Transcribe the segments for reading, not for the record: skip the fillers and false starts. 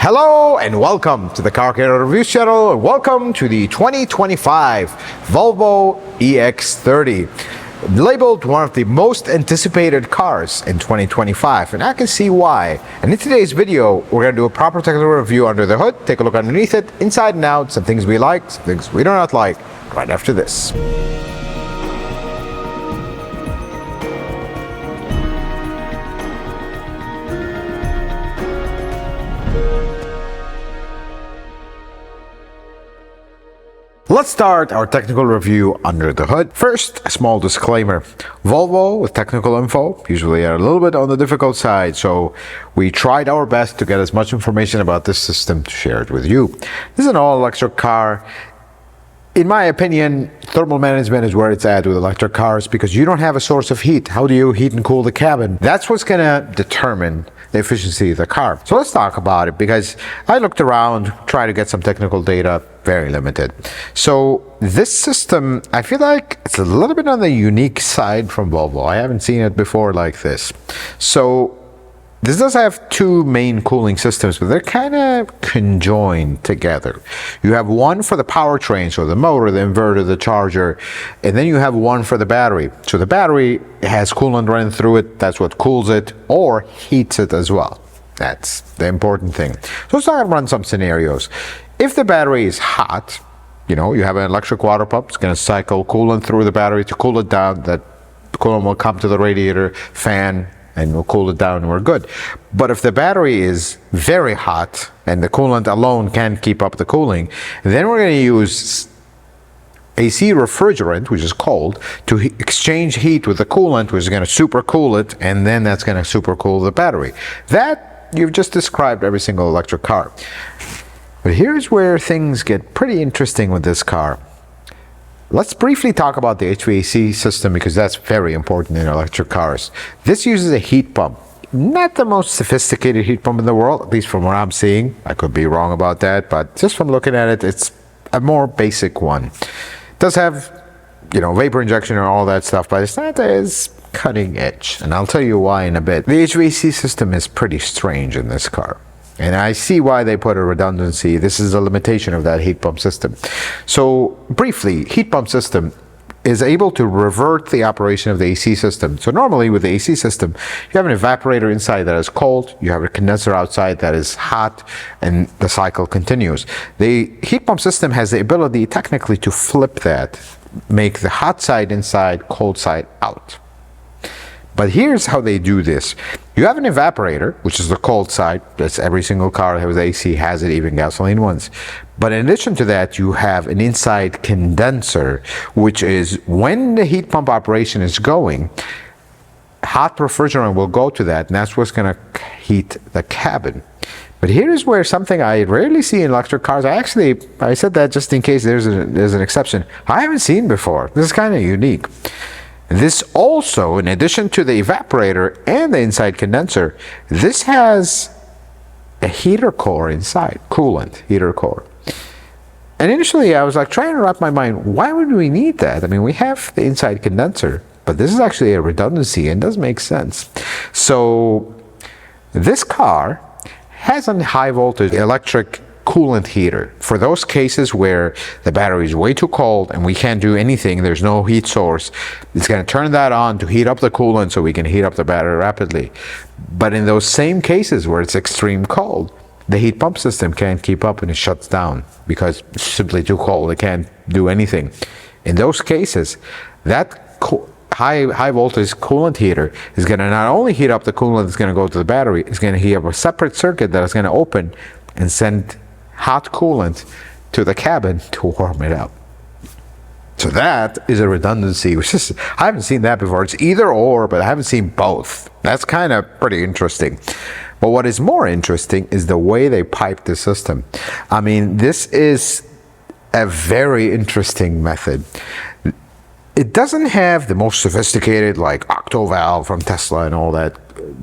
Hello and welcome to the Car Care Review channel, and welcome to the 2025 Volvo EX30, labeled one of the most anticipated cars in 2025, and I can see why. And in today's video, we're going to do a proper technical review under the hood, take a look underneath it, inside and out, some things we like, some things we do not like, right after this. Let's start our technical review under the hood. First, a small disclaimer. Volvo with technical info usually are a little bit on the difficult side, so we tried our best to get as much information about this system to share it with you. This is an all-electric car. In my opinion, thermal management is where it's at with electric cars because you don't have a source of heat. How do you heat and cool the cabin? That's what's going to determine the efficiency of the car. So let's talk about it because I looked around, tried to get some technical data, very limited. So this system, I feel like it's a little bit on the unique side from Volvo. I haven't seen it before like this. So this does have two main cooling systems, but they're kind of conjoined together. You have one for the powertrain, so the motor, the inverter, the charger, and then you have one for the battery. So the battery has coolant running through it. That's what cools it or heats it as well. That's the important thing. So let's run some scenarios. If the battery is hot, you have an electric water pump. It's going to cycle coolant through the battery to cool it down. That coolant will come to the radiator fan and we'll cool it down and we're good. But if the battery is very hot and the coolant alone can't keep up the cooling, then we're going to use AC refrigerant, which is cold, to exchange heat with the coolant, which is going to supercool it, and then that's going to supercool the battery. That you've just described every single electric car. But here's where things get pretty interesting with this car. Let's briefly talk about the HVAC system because that's very important in electric cars. This uses a heat pump. Not the most sophisticated heat pump in the world, at least from what I'm seeing. I could be wrong about that, but just from looking at it, it's a more basic one. It does have, vapor injection and all that stuff, but it's not as cutting edge. And I'll tell you why in a bit. The HVAC system is pretty strange in this car. And I see why they put a redundancy. This is a limitation of that heat pump system. So briefly, heat pump system is able to revert the operation of the AC system. So normally with the AC system, you have an evaporator inside that is cold, you have a condenser outside that is hot, and the cycle continues. The heat pump system has the ability technically to flip that, make the hot side inside, cold side out. But here's how they do this. You have an evaporator, which is the cold side. That's every single car that has AC has it, even gasoline ones. But in addition to that, you have an inside condenser, which is when the heat pump operation is going, hot refrigerant will go to that, and that's what's going to heat the cabin. But here's where something I rarely see in electric cars. I said that just in case there's an exception. I haven't seen before. This is kind of unique. This also, in addition to the evaporator and the inside condenser, this has a heater core inside, coolant heater core. And initially I was like trying to wrap my mind, why would we need that? I mean, we have the inside condenser, but this is actually a redundancy and does make sense. So this car has a high voltage electric coolant heater for those cases where the battery is way too cold and we can't do anything, there's no heat source. It's going to turn that on to heat up the coolant so we can heat up the battery rapidly. But in those same cases where it's extreme cold, the heat pump system can't keep up and it shuts down because it's simply too cold. It can't do anything. In those cases, that high voltage coolant heater is going to not only heat up the coolant that's going to go to the battery, it's going to heat up a separate circuit that is going to open and send hot coolant to the cabin to warm it up. So that is a redundancy, which is, I haven't seen that before. It's either or, but I haven't seen both. That's kind of pretty interesting. But what is more interesting is the way they pipe the system. I mean, this is a very interesting method. It doesn't have the most sophisticated like octo valve from Tesla and all that,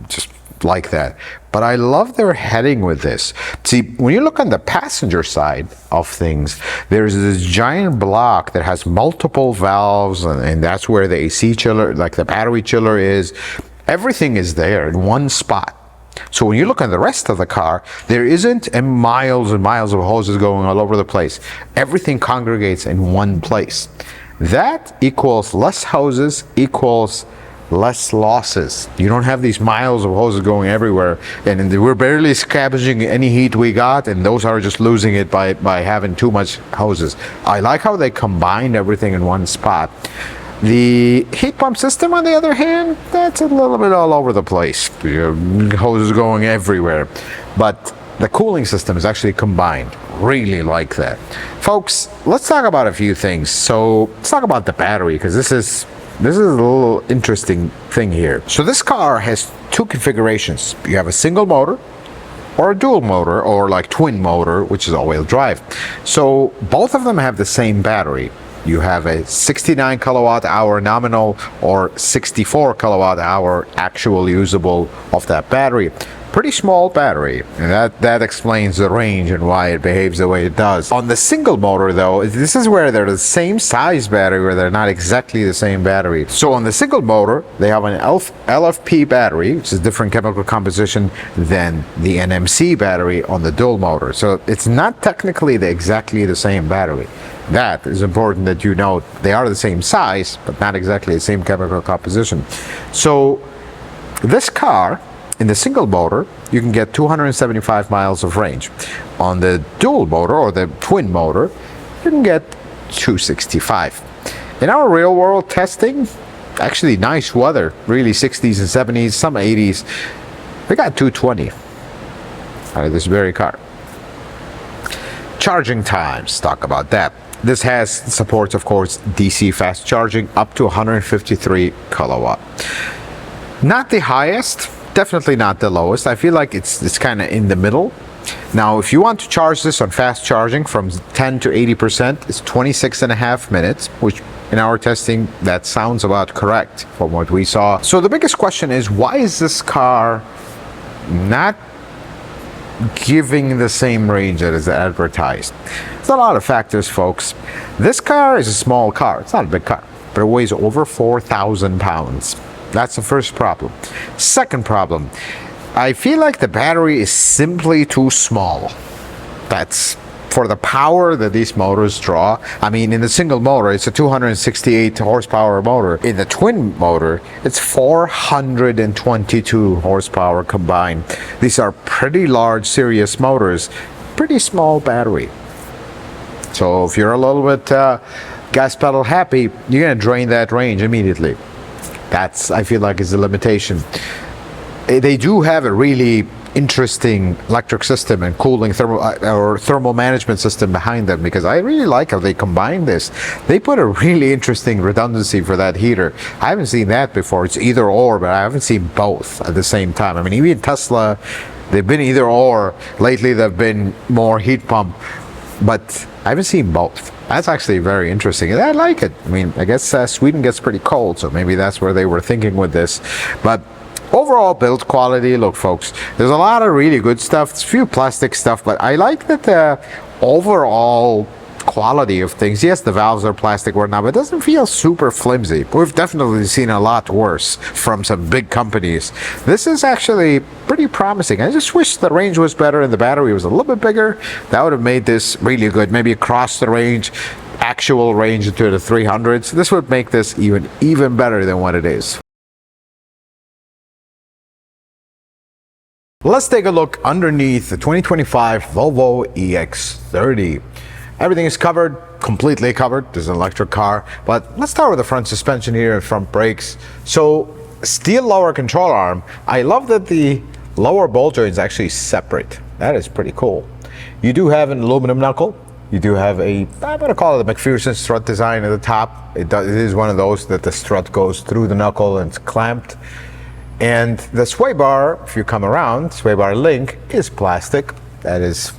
just like that. But I love their heading with this. See, when you look on the passenger side of things, there's this giant block that has multiple valves, and that's where the AC chiller, like the battery chiller is. Everything is there in one spot. So when you look at the rest of the car, there isn't miles and miles of hoses going all over the place. Everything congregates in one place. That equals less hoses equals less losses. You don't have these miles of hoses going everywhere, and we're barely scavenging any heat we got, and those are just losing it by having too much hoses. I like how they combined everything in one spot. The heat pump system, on the other hand, that's a little bit all over the place. Hoses going everywhere. But the cooling system is actually combined. Really like that. Folks, let's talk about a few things. So let's talk about the battery, because this is a little interesting thing here. So this car has two configurations. You have a single motor or a dual motor, or like twin motor, which is all-wheel drive. So both of them have the same battery. You have a 69 kilowatt hour nominal or 64 kilowatt hour actual usable of that battery. Pretty small battery, and that explains the range and why it behaves the way it does. On the single motor though, this is where they're the same size battery, where they're not exactly the same battery. So on the single motor, they have an LFP battery, which is different chemical composition than the NMC battery on the dual motor. So it's not technically exactly the same battery. That is important that you know. They are the same size, but not exactly the same chemical composition. So this car, in the single motor, you can get 275 miles of range. On the dual motor or the twin motor, you can get 265. In our real world testing, actually nice weather, really 60s and 70s, some 80s, we got 220 out of this very car. Charging times, talk about that. This supports, of course, DC fast charging up to 153 kilowatt. Not the highest, definitely not the lowest. I feel like it's kind of in the middle. Now, if you want to charge this on fast charging from 10 to 80%, it's 26 and a half minutes, which in our testing, that sounds about correct from what we saw. So the biggest question is, why is this car not giving the same range that is advertised? There's a lot of factors, folks. This car is a small car. It's not a big car, but it weighs over 4,000 pounds. That's the first problem. Second problem, I feel like the battery is simply too small. That's for the power that these motors draw. I mean, in the single motor, it's a 268 horsepower motor. In the twin motor, it's 422 horsepower combined. These are pretty large, serious motors. Pretty small battery. So if you're a little bit gas pedal happy, you're gonna drain that range immediately. That's, I feel like, is the limitation. They do have a really interesting electric system and cooling thermal management system behind them, because I really like how they combine this. They put a really interesting redundancy for that heater. I haven't seen that before. It's either or, but I haven't seen both at the same time. I mean, even Tesla, they've been either or. Lately, they've been more heat pump, but I haven't seen both. That's actually very interesting, and I like it. I mean, I guess Sweden gets pretty cold, so maybe that's where they were thinking with this. But overall build quality, look, folks, there's a lot of really good stuff. There's a few plastic stuff, but I like that the overall quality of things. Yes, the valves are plastic or not, but it doesn't feel super flimsy. We've definitely seen a lot worse from some big companies. This is actually pretty promising. I just wish the range was better and the battery was a little bit bigger. That would have made this really good. Maybe across the range, actual range into the 300s. This would make this even better than what it is. Let's take a look underneath the 2025 Volvo EX30. Everything is covered, completely covered. This is an electric car, but let's start with the front suspension here and front brakes. So, steel lower control arm. I love that the lower ball joint is actually separate. That is pretty cool. You do have an aluminum knuckle. You do have I'm gonna call it a McPherson strut design at the top. It is one of those that the strut goes through the knuckle and it's clamped. And the sway bar, if you come around, sway bar link is plastic. That is,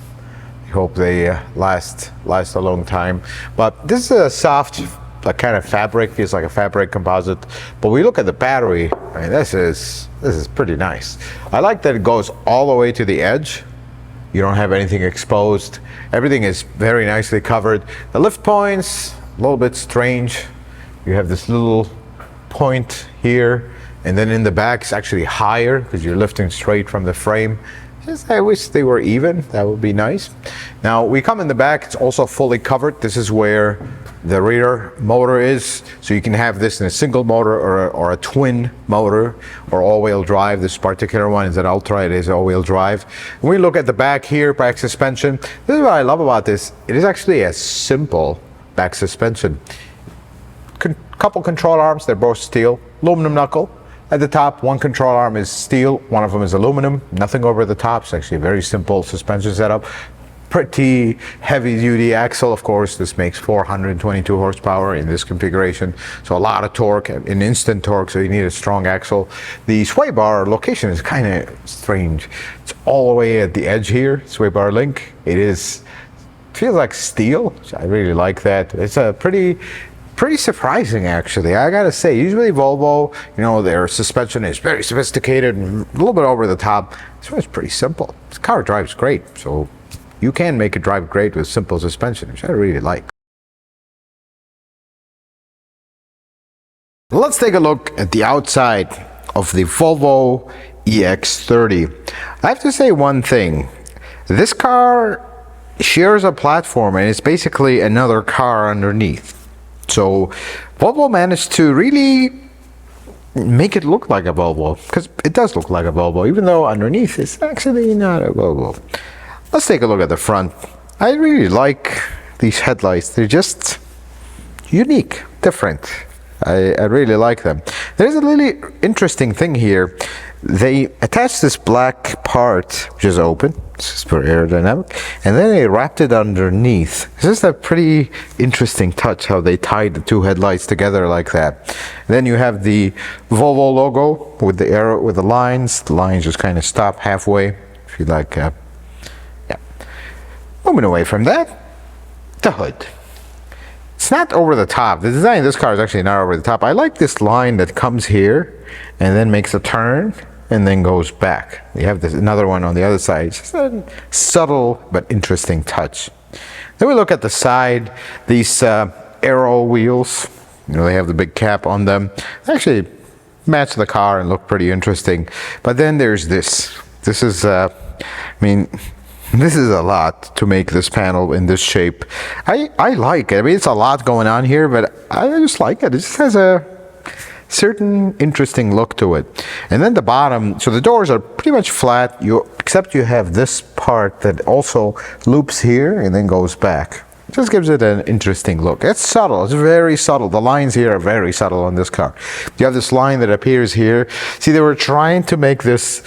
I hope they last a long time. But this is a soft kind of fabric, feels like a fabric composite. But we look at the battery, I mean, this is pretty nice. I like that it goes all the way to the edge. You don't have anything exposed. Everything is very nicely covered. The lift points, a little bit strange. You have this little point here, and then in the back it's actually higher because you're lifting straight from the frame. I wish they were even. That would be nice. Now we come in the back, it's also fully covered. This is where the rear motor is, so you can have this in a single motor or a twin motor or all-wheel drive. This particular one is an Ultra, it is all-wheel drive. When we look at the back here, back suspension, this is what I love about this. It is actually a simple back suspension. Couple control arms, they're both steel, aluminum knuckle. At the top, one control arm is steel, one of them is aluminum, nothing over the top. It's actually a very simple suspension setup. Pretty heavy duty axle, of course. This makes 422 horsepower in this configuration. So a lot of torque, an instant torque, so you need a strong axle. The sway bar location is kind of strange. It's all the way at the edge here, sway bar link. Feels like steel. I really like that. It's a pretty surprising, actually. I gotta say, usually Volvo, their suspension is very sophisticated and a little bit over the top. This one's pretty simple. This car drives great, so you can make it drive great with simple suspension, which I really like. Let's take a look at the outside of the Volvo EX30. I have to say one thing. This car shares a platform and it's basically another car underneath. So Volvo managed to really make it look like a Volvo, because it does look like a Volvo, even though underneath it's actually not a Volvo. Let's take a look at the front. I really like these headlights. They're just unique, different. I really like them. There's a really interesting thing here. They attached this black part, which is open. This is for aerodynamic, and then they wrapped it underneath. This is a pretty interesting touch, how they tied the two headlights together like that. Then you have the Volvo logo with the arrow, with the lines. The lines just kind of stop halfway. If you like, yeah. Moving away from that, the hood. It's not over the top. The design of this car is actually not over the top. I like this line that comes here and then makes a turn and then goes back. You have this another one on the other side. It's just a subtle but interesting touch. Then we look at the side. These aero wheels, they have the big cap on them. They actually match the car and look pretty interesting. But then there's this. This is, this is a lot to make this panel in this shape. I like it. It's a lot going on here, but I just like it. It just has a certain interesting look to it. And then the bottom, so the doors are pretty much flat, except you have this part that also loops here and then goes back. It just gives it an interesting look. It's subtle. It's very subtle. The lines here are very subtle on this car. You have this line that appears here. See, they were trying to make this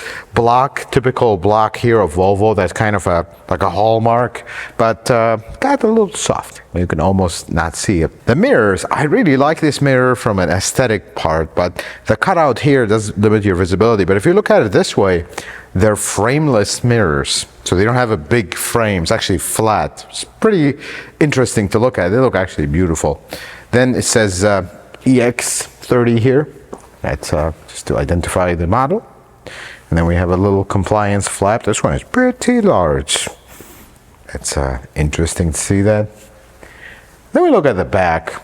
typical block here of Volvo that's kind of like a hallmark, but got a little soft. You can almost not see it. The mirrors, I really like this mirror from an aesthetic part, but the cutout here does limit your visibility. But if you look at it this way, they're frameless mirrors, so they don't have a big frame. It's actually flat. It's pretty interesting to look at. They look actually beautiful. Then it says EX30 here. That's just to identify the model. And then we have a little compliance flap. This one is pretty large. It's interesting to see that. Then we look at the back.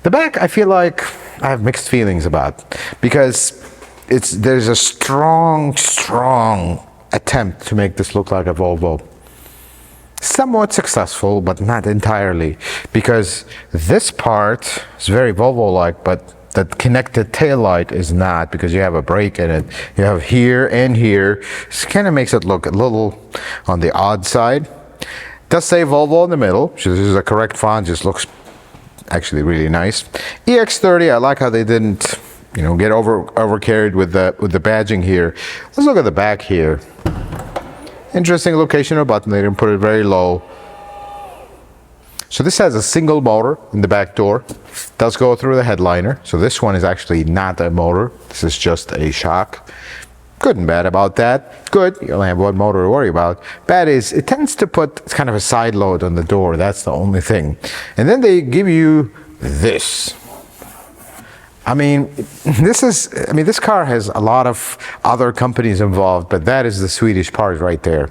The back, I feel like I have mixed feelings about, because there's a strong attempt to make this look like a Volvo. Somewhat successful, but not entirely, because this part is very Volvo-like, but the connected taillight is not, because you have a brake in it. You have here and here. This kind of makes it look a little on the odd side. It does say Volvo in the middle, so this is a correct font, just looks actually really nice. EX30, I like how they didn't get overcarried with the badging here. Let's look at the back here. Interesting location of button. They didn't put it very low. So this has a single motor in the back door. It does go through the headliner. So this one is actually not a motor. This is just a shock. Good and bad about that. Good, you only have one motor to worry about. Bad is it tends to put kind of a side load on the door. That's the only thing. And then they give you this. This car has a lot of other companies involved, but that is the Swedish part right there.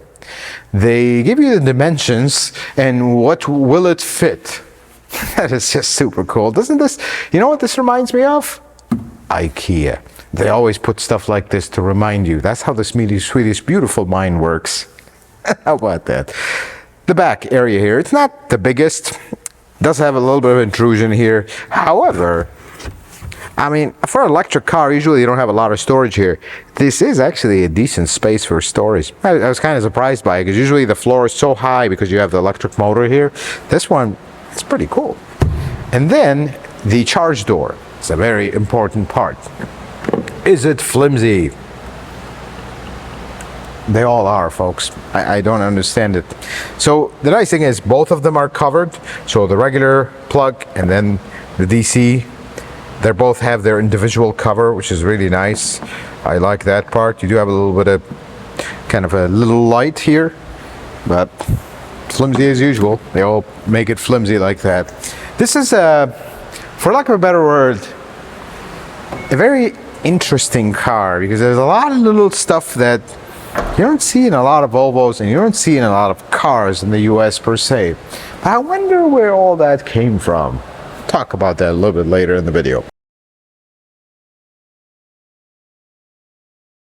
They give you the dimensions and what will it fit. That is just super cool. Doesn't this, you know what this reminds me of? IKEA. They always put stuff like this to remind you. That's how the Swedish beautiful mind works. How about that? The back area here, it's not the biggest. It does have a little bit of intrusion here. However, I mean, for an electric car, usually you don't have a lot of storage here. This is actually a decent space for storage. I was kind of surprised by it, because usually the floor is so high because you have the electric motor here. This one, it's pretty cool. And then the charge door. It's a very important part. Is it flimsy? They all are, folks. I don't understand it. So the nice thing is both of them are covered. So the regular plug and then the DC, they both have their individual cover, which is really nice. I like that part. You do have a little bit of kind of a little light here, but flimsy as usual. They all make it flimsy like that. This is for lack of a better word, a very interesting car, because there's a lot of little stuff that you don't see in a lot of Volvos and you don't see in a lot of cars in the US per se. But I wonder where all that came from. Talk about that a little bit later in the video.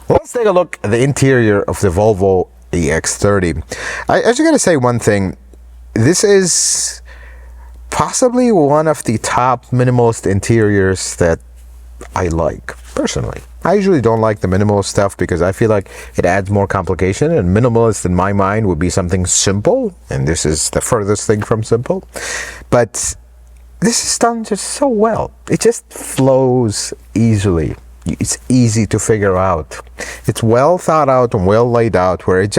Let's take a look at the interior of the Volvo EX30. I just gotta say one thing. This is possibly one of the top minimalist interiors that I like, personally. I usually don't like the minimalist stuff because I feel like it adds more complication, and minimalist in my mind would be something simple, and this is the furthest thing from simple. But this is done just so well. It just flows easily. It's easy to figure out. It's well thought out and well laid out, where it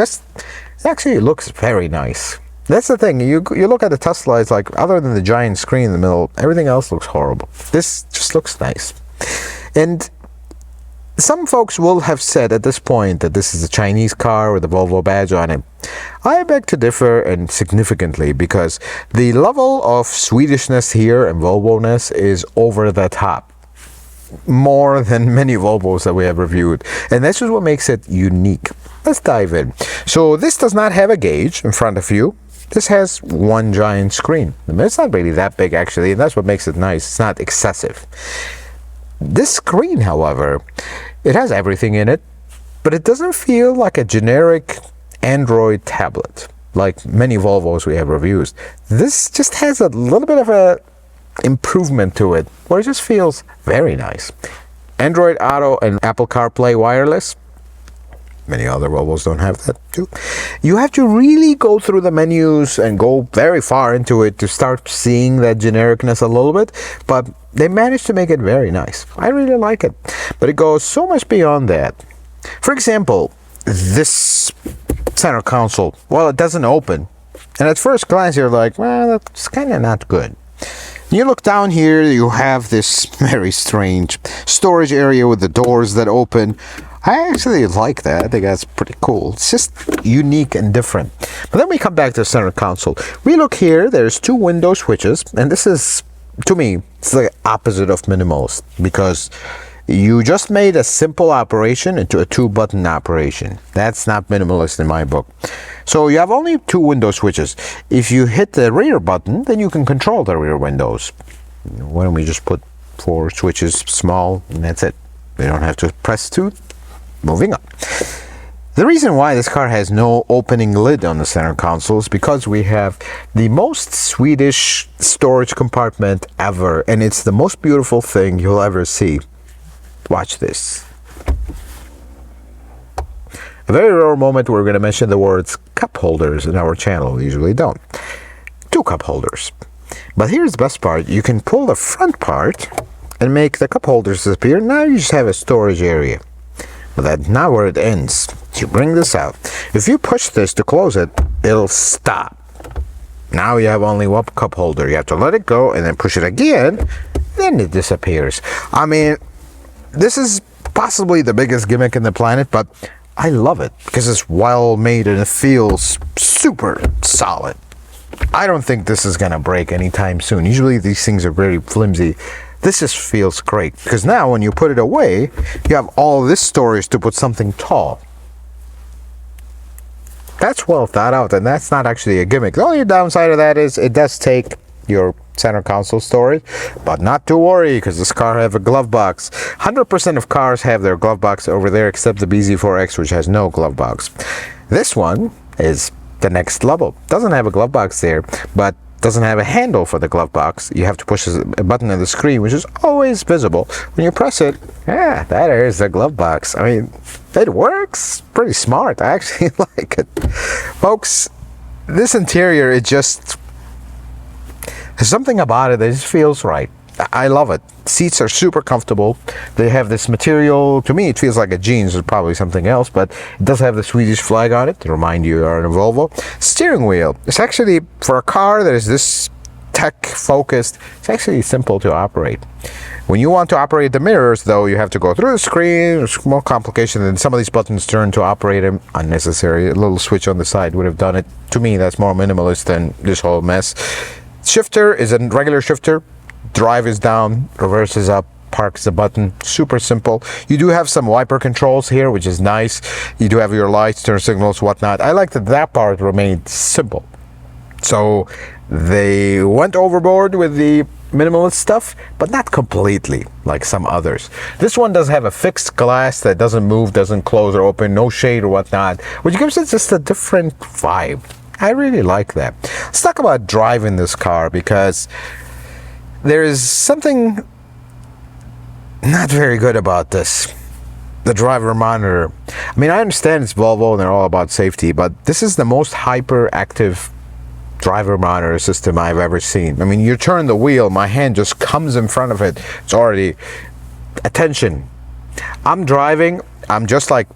actually looks very nice. That's the thing. You look at the Tesla, it's like, other than the giant screen in the middle, everything else looks horrible. This just looks nice. And some folks will have said at this point that this is a Chinese car with a Volvo badge on it. I beg to differ, and significantly, because the level of Swedishness here and Volvo-ness is over the top. More than many Volvos that we have reviewed. And this is what makes it unique. Let's dive in. So this does not have a gauge in front of you. This has one giant screen. I mean, it's not really that big, actually, and that's what makes it nice. It's not excessive. This screen, however, it has everything in it, but it doesn't feel like a generic Android tablet like many Volvos we have reviewed. This just has a little bit of a improvement to it, where it just feels very nice. Android Auto and Apple CarPlay wireless. Many other Volvos don't have that too. You have to really go through the menus and go very far into it to start seeing that genericness a little bit, but they managed to make it very nice. I really like it, but it goes so much beyond that. For example, this center console, well, it doesn't open, and at first glance you're like, well, that's kind of not good. You look down here, you have this very strange storage area with the doors that open. I actually like that. I think that's pretty cool. It's just unique and different. But then we come back to the center console. We look here, there's two window switches, and this is, to me, it's the opposite of minimalist, because you just made a simple operation into a two-button operation. That's not minimalist in my book. So you have only two window switches. If you hit the rear button, then you can control the rear windows. Why don't we just put 4 switches small, and that's it. We don't have to press 2. Moving on. The reason why this car has no opening lid on the center console is because we have the most Swedish storage compartment ever, and it's the most beautiful thing you'll ever see. Watch this. A very rare moment we're going to mention the words cup holders in our channel. We usually don't. 2 cup holders. But here's the best part. You can pull the front part and make the cup holders disappear. Now you just have a storage area. But that's not where it ends. You bring this out. If you push this to close it, it'll stop. Now you have only one cup holder. You have to let it go and then push it again, then it disappears. I mean, this is possibly the biggest gimmick in the planet, but I love it because it's well made and it feels super solid. I don't think this is gonna break anytime soon. Usually these things are very flimsy. This just feels great, because now when you put it away, you have all this storage to put something tall. That's well thought out, and that's not actually a gimmick. The only downside of that is it does take your center console storage, but not to worry because this car have a glove box. 100% of cars have their glove box over there except the BZ4X, which has no glove box. This one is the next level. Doesn't have a glove box there, but doesn't have a handle for the glove box. You have to push a button on the screen, which is always visible. When you press it, yeah, that is the glove box. I mean, it works. Pretty smart. I actually like it. Folks, this interior, it just, there's something about it that just feels right. I love it. Seats are super comfortable. They have this material, to me it feels like a jeans, it's probably something else, but it does have the Swedish flag on it to remind you are in a Volvo. Steering wheel, it's actually, for a car that is this tech focused, it's actually simple to operate. When you want to operate the mirrors though, you have to go through the screen. It's more complication, and some of these buttons turn to operate them. Unnecessary. A little switch on the side would have done it. To me, that's more minimalist than this whole mess. Shifter is a regular shifter. Drive is down, reverse is up, park is a button. Super simple. You do have some wiper controls here, which is nice. You do have your lights, turn signals, whatnot. I like that that part remained simple. So they went overboard with the minimalist stuff, but not completely like some others. This one does have a fixed glass that doesn't move, doesn't close or open, no shade or whatnot, which gives it just a different vibe. I really like that. Let's talk about driving this car, because there is something not very good about this. The driver monitor. I mean, I understand it's Volvo and they're all about safety, but this is the most hyperactive driver monitor system I've ever seen. I mean, you turn the wheel, my hand just comes in front of it. It's already, attention. I'm driving, I'm just like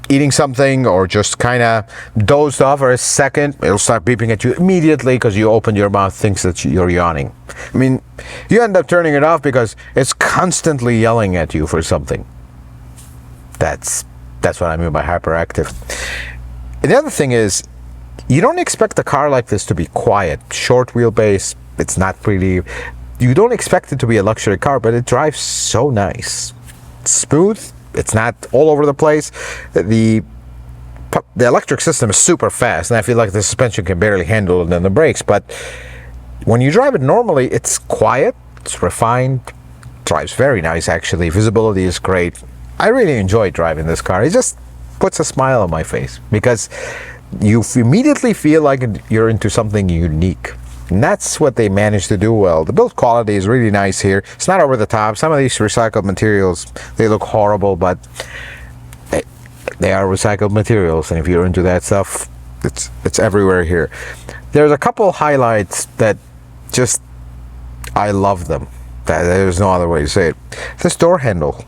eating something or just kind of dozed off for a second, it'll start beeping at you immediately because you opened your mouth, thinks that you're yawning. I mean, you end up turning it off because it's constantly yelling at you for something. That's what I mean by hyperactive. And the other thing is, you don't expect a car like this to be quiet. Short wheelbase, it's not pretty. You don't expect it to be a luxury car, but it drives so nice. It's smooth. It's not all over the place. The electric system is super fast, and I feel like the suspension can barely handle it in the brakes. But when you drive it normally, it's quiet, it's refined, drives very nice actually. Visibility is great. I really enjoy driving this car. It just puts a smile on my face because you immediately feel like you're into something unique. And that's what they managed to do well. The build quality is really nice here. It's not over the top. Some of these recycled materials, they look horrible, but they are recycled materials. And if you're into that stuff, it's everywhere here. There's a couple highlights that just, I love them. There's no other way to say it. This door handle,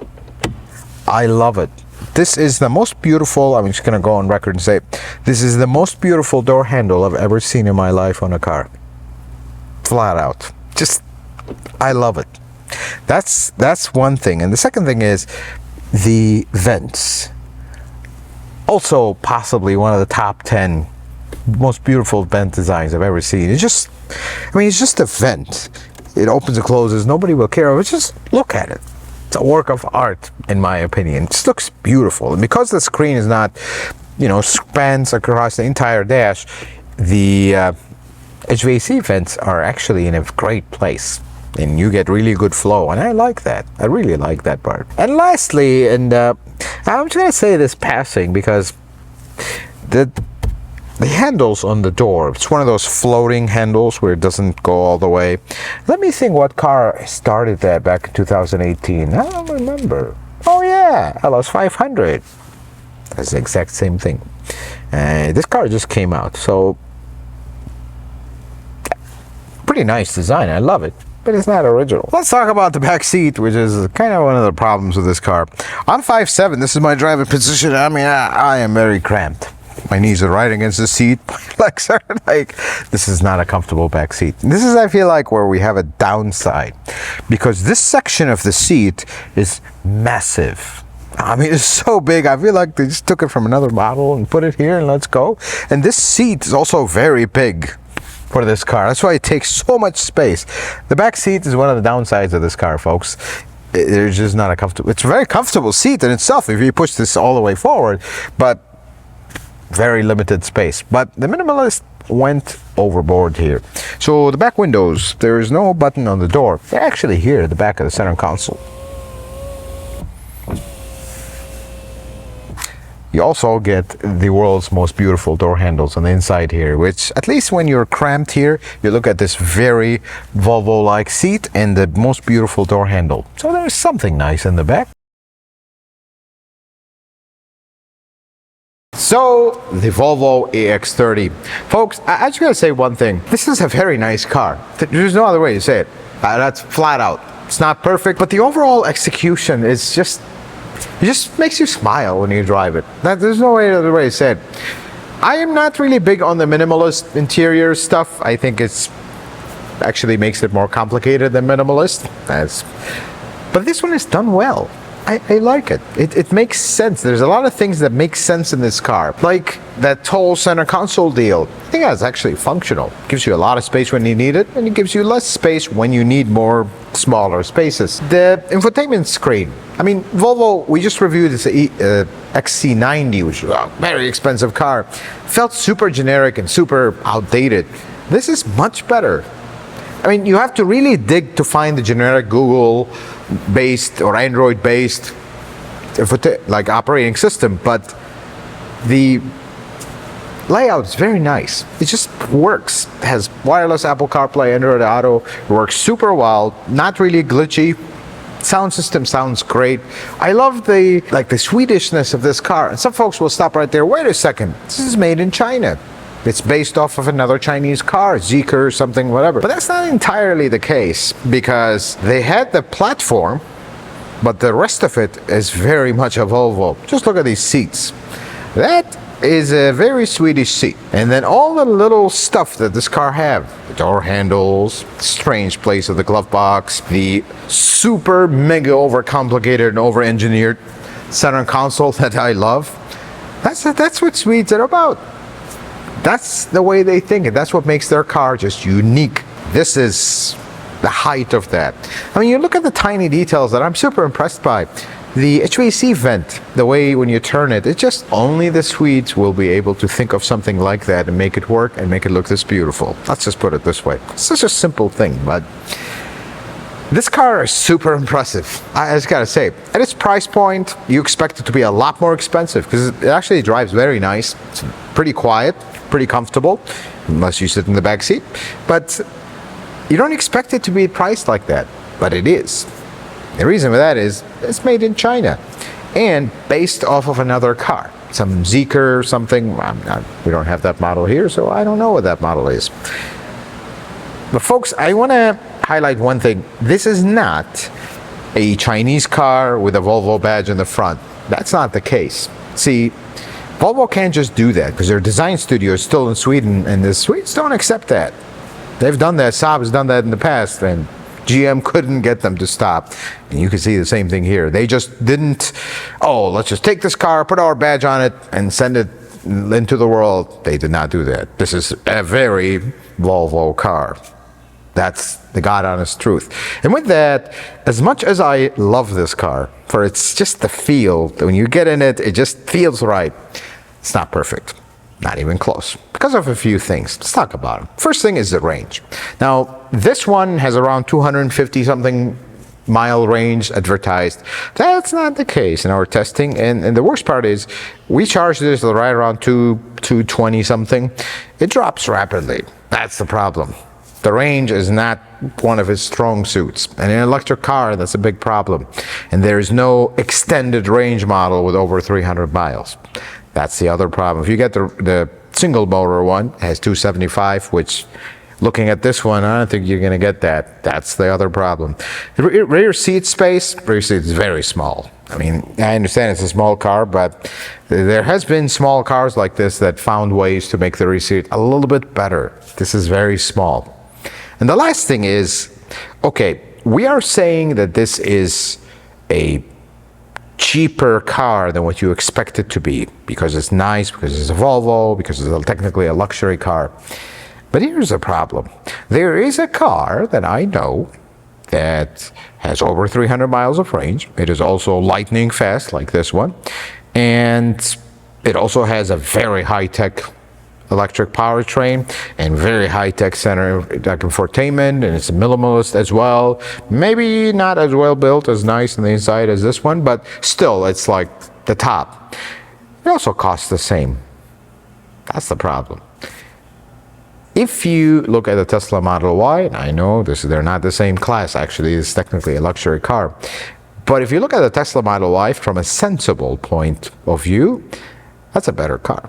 I love it. This is the most beautiful, I'm just going to go on record and say, this is the most beautiful door handle I've ever seen in my life on a car. Flat out. Just, I love it. That's one thing. And the second thing is the vents. Also possibly one of the top 10 most beautiful vent designs I've ever seen. It's just, I mean, it's just a vent. It opens and closes. Nobody will care. But just look at it. It's a work of art, in my opinion. It just looks beautiful. And because the screen is not, spans across the entire dash, the HVAC vents are actually in a great place. And you get really good flow. And I like that. I really like that part. And lastly, and I'm just going to say this passing because the handles on the door, it's one of those floating handles where it doesn't go all the way. Let me think what car started that back in 2018. I don't remember. Oh yeah, LS 500. That's the exact same thing. This car just came out, so pretty nice design. I love it, but it's not original. Let's talk about the back seat, which is kind of one of the problems with this car. I'm 5'7". This is my driving position. I mean, I am very cramped. My knees are right against the seat. My legs are like, this is not a comfortable back seat. This is, I feel like, where we have a downside, because this section of the seat is massive. I mean, it's so big. I feel like they just took it from another model and put it here and let's go. And this seat is also very big for this car. That's why it takes so much space. The back seat is one of the downsides of this car, folks. It's just not a comfortable. It's a very comfortable seat in itself if you push this all the way forward, but very limited space. But the minimalist went overboard here. So the back windows, there is no button on the door. They're actually here at the back of the center console. You also get the world's most beautiful door handles on the inside here, which at least when you're cramped here, you look at this very Volvo-like seat and the most beautiful door handle. So there's something nice in the back. So, the Volvo EX30. Folks, I just gotta say one thing. This is a very nice car. There's no other way to say it. That's flat out. It's not perfect, but the overall execution is just... it just makes you smile when you drive it. There's no other way to say it. I am not really big on the minimalist interior stuff. I think it's actually makes it more complicated than minimalist. But this one is done well. I like it. It makes sense. There's a lot of things that make sense in this car. Like that tall center console deal. I think that's actually functional. It gives you a lot of space when you need it, and it gives you less space when you need more smaller spaces. The infotainment screen. I mean, Volvo, we just reviewed this XC90, which is a very expensive car. Felt super generic and super outdated. This is much better. I mean, you have to really dig to find the generic Google-based or Android-based like operating system, but the layout is very nice. It just works. It has wireless Apple CarPlay, Android Auto. It works super well. Not really glitchy. Sound system sounds great. I love the Swedishness of this car. And some folks will stop right there. Wait a second. This is made in China. It's based off of another Chinese car, Zeekr or something, whatever. But that's not entirely the case, because they had the platform, but the rest of it is very much a Volvo. Just look at these seats. That is a very Swedish seat. And then all the little stuff that this car have, the door handles, strange place of the glove box, the super mega overcomplicated and over-engineered center console that I love. That's what Swedes are about. That's the way they think, and that's what makes their car just unique. This is the height of that. I mean, you look at the tiny details that I'm super impressed by. The HVAC vent, the way when you turn it, it's just only the Swedes will be able to think of something like that and make it work and make it look this beautiful. Let's just put it this way. It's such a simple thing, but this car is super impressive. I just gotta say, at its price point, you expect it to be a lot more expensive because it actually drives very nice. It's pretty quiet, pretty comfortable, unless you sit in the back seat. But you don't expect it to be priced like that, but it is. The reason for that is it's made in China and based off of another car, some Zeekr or something. We don't have that model here, so I don't know what that model is. But folks, I want to highlight one thing. This is not a Chinese car with a Volvo badge in the front. That's not the case. See, Volvo can't just do that because their design studio is still in Sweden, and the Swedes don't accept that. They've done that. Saab has done that in the past, and GM couldn't get them to stop. And you can see the same thing here. They just didn't, oh, let's just take this car, put our badge on it, and send it into the world. They did not do that. This is a very Volvo car. That's the God honest truth. And with that, as much as I love this car, for it's just the feel, when you get in it, it just feels right. It's not perfect. Not even close. Because of a few things. Let's talk about them. First thing is the range. Now, this one has around 250 something mile range advertised. That's not the case in our testing. And the worst part is, we charged this right around 220 something. It drops rapidly. That's the problem. The range is not one of its strong suits. And in an electric car, that's a big problem. And there is no extended range model with over 300 miles. That's the other problem. If you get the single motor one, it has 275, which looking at this one, I don't think you're going to get that. That's the other problem. The rear seat space, rear seat is very small. I mean, I understand it's a small car, but there has been small cars like this that found ways to make the rear seat a little bit better. This is very small. And the last thing is, okay, we are saying that this is a cheaper car than what you expect it to be because it's nice, because it's a Volvo, because it's technically a luxury car. But here's the problem. There is a car that I know that has over 300 miles of range. It is also lightning fast like this one. And it also has a very high-tech electric powertrain and very high-tech center like infotainment, and it's minimalist as well. Maybe not as well built, as nice on the inside as this one, but still it's like the top. It also costs the same. That's the problem. If you look at the Tesla Model Y, and I know they're not the same class, actually it's technically a luxury car, but if you look at the Tesla Model Y from a sensible point of view, that's a better car.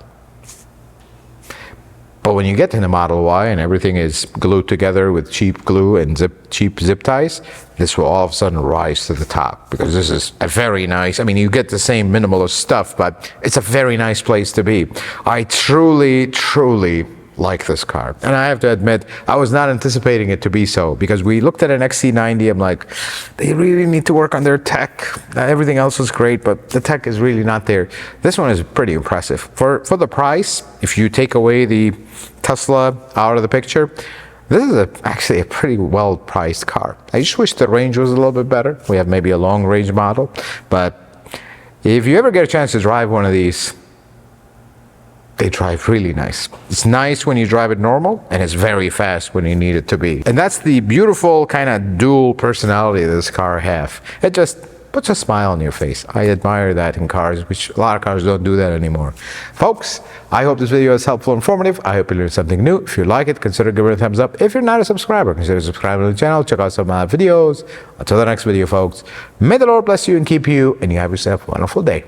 But when you get to the Model Y and everything is glued together with cheap glue and cheap zip ties, this will all of a sudden rise to the top, because this is a very nice, I mean, you get the same minimalist stuff, but it's a very nice place to be. I truly like this car. And I have to admit, I was not anticipating it to be so, because we looked at an XC90, I'm like, they really need to work on their tech. Everything else was great, but the tech is really not there. This one is pretty impressive. For the price, if you take away the Tesla out of the picture, this is actually a pretty well-priced car. I just wish the range was a little bit better. We have maybe a long-range model, but if you ever get a chance to drive one of these, they drive really nice. It's nice when you drive it normal, and it's very fast when you need it to be. And that's the beautiful kind of dual personality that this car has. It just puts a smile on your face. I admire that in cars, which a lot of cars don't do that anymore. Folks, I hope this video is helpful and informative. I hope you learned something new. If you like it, consider giving it a thumbs up. If you're not a subscriber, consider subscribing to the channel. Check out some of my videos. Until the next video, folks, may the Lord bless you and keep you, and you have yourself a wonderful day.